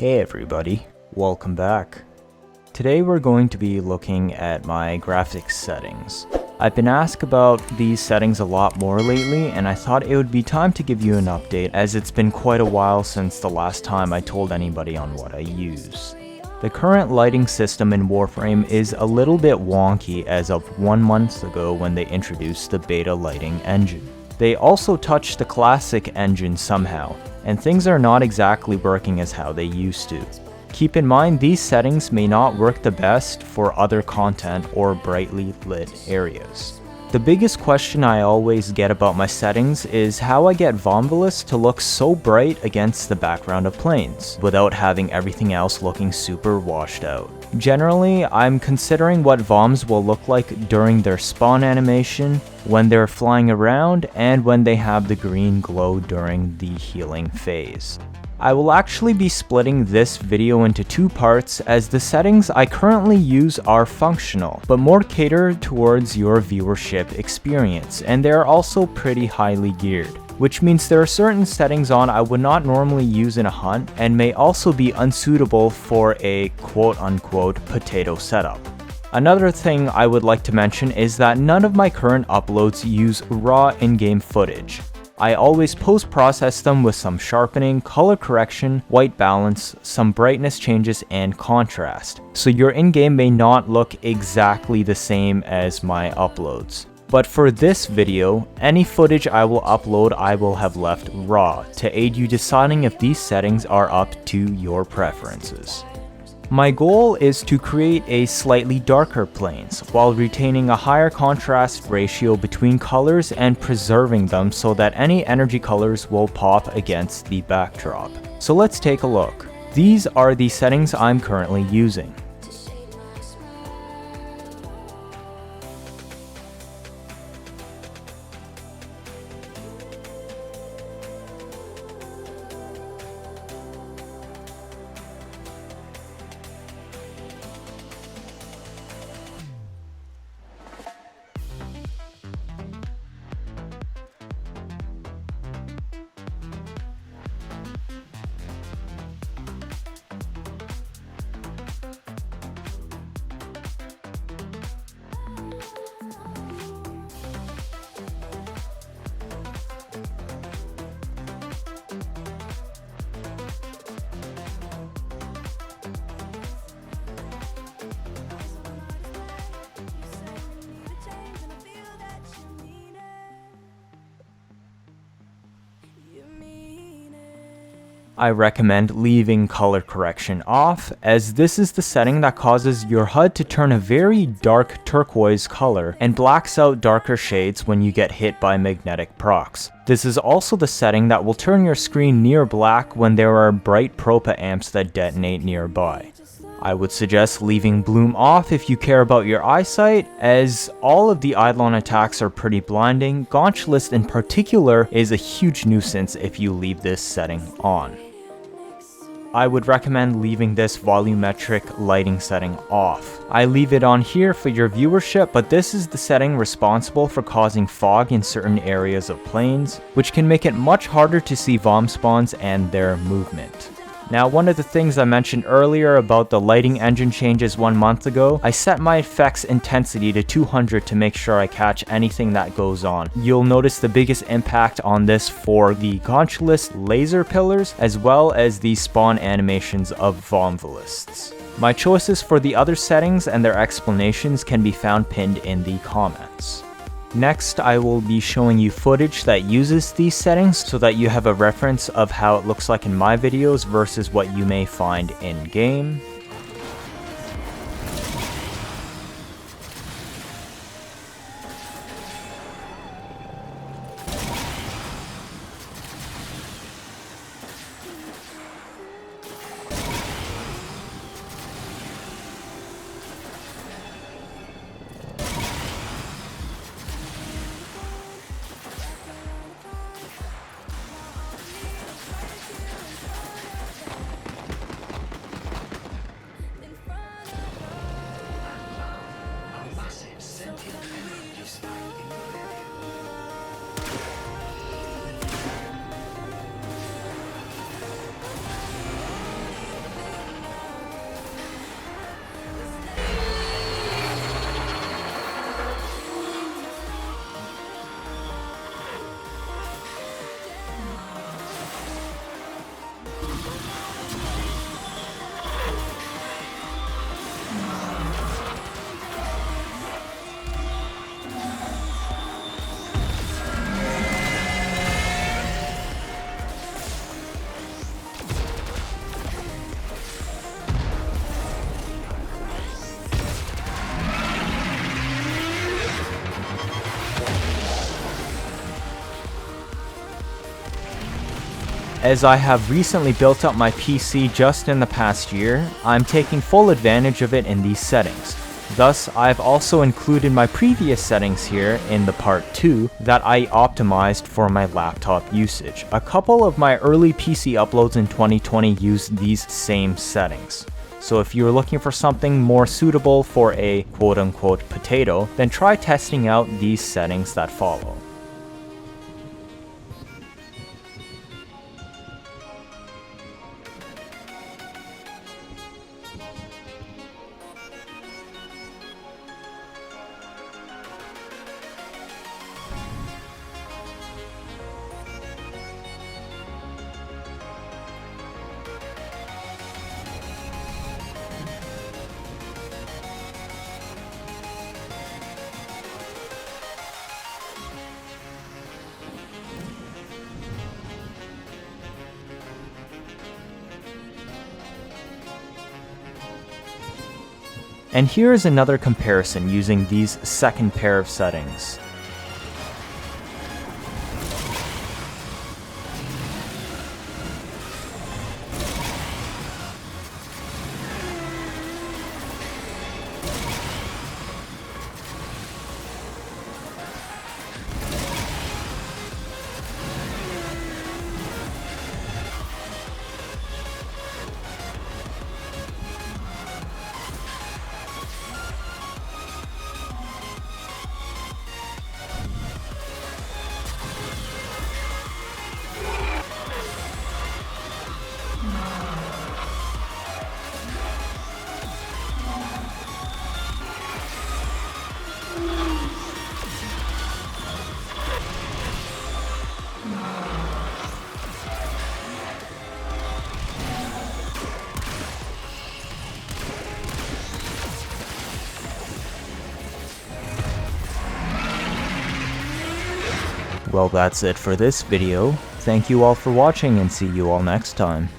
Hey everybody, welcome back. Today we're going to be looking at my graphics settings. I've been asked about these settings a lot more lately, and I thought it would be time to give you an update as it's been quite a while since the last time I told anybody on what I use. The current lighting system in Warframe is a little bit wonky as of 1 month ago when they introduced the beta lighting engine. They also touched the classic engine somehow, and things are not exactly working as how they used to. Keep in mind these settings may not work the best for other content or brightly lit areas. The biggest question I always get about my settings is how I get Vomvalysts to look so bright against the background of planes, without having everything else looking super washed out. Generally, I'm considering what Voms will look like during their spawn animation, when they're flying around, and when they have the green glow during the healing phase. I will actually be splitting this video into 2 parts as the settings I currently use are functional, but more catered towards your viewership experience, and they are also pretty highly geared, which means there are certain settings on I would not normally use in a hunt and may also be unsuitable for a quote-unquote potato setup. Another thing I would like to mention is that none of my current uploads use raw in-game footage. I always post-process them with some sharpening, color correction, white balance, some brightness changes, and contrast, so your in-game may not look exactly the same as my uploads. But for this video, any footage I will upload I will have left raw to aid you deciding if these settings are up to your preferences. My goal is to create a slightly darker planes, while retaining a higher contrast ratio between colors and preserving them so that any energy colors will pop against the backdrop. So let's take a look. These are the settings I'm currently using. I recommend leaving color correction off, as this is the setting that causes your HUD to turn a very dark turquoise color and blacks out darker shades when you get hit by magnetic procs. This is also the setting that will turn your screen near black when there are bright propa amps that detonate nearby. I would suggest leaving bloom off if you care about your eyesight, as all of the Eidolon attacks are pretty blinding. Gauntlet in particular is a huge nuisance if you leave this setting on. I would recommend leaving this volumetric lighting setting off. I leave it on here for your viewership, but this is the setting responsible for causing fog in certain areas of planes, which can make it much harder to see Vom spawns and their movement. Now, one of the things I mentioned earlier about the lighting engine changes 1 month ago, I set my effects intensity to 200 to make sure I catch anything that goes on. You'll notice the biggest impact on this for the Gauntlet laser pillars, as well as the spawn animations of Vomvalysts. My choices for the other settings and their explanations can be found pinned in the comments. Next, I will be showing you footage that uses these settings so that you have a reference of how it looks like in my videos versus what you may find in-game. As I have recently built up my PC just in the past year, I'm taking full advantage of it in these settings. Thus, I've also included my previous settings here in the part 2 that I optimized for my laptop usage. A couple of my early PC uploads in 2020 used these same settings. So if you're looking for something more suitable for a quote-unquote potato, then try testing out these settings that follow. And here is another comparison using these second pair of settings. Well, that's it for this video. Thank you all for watching and see you all next time.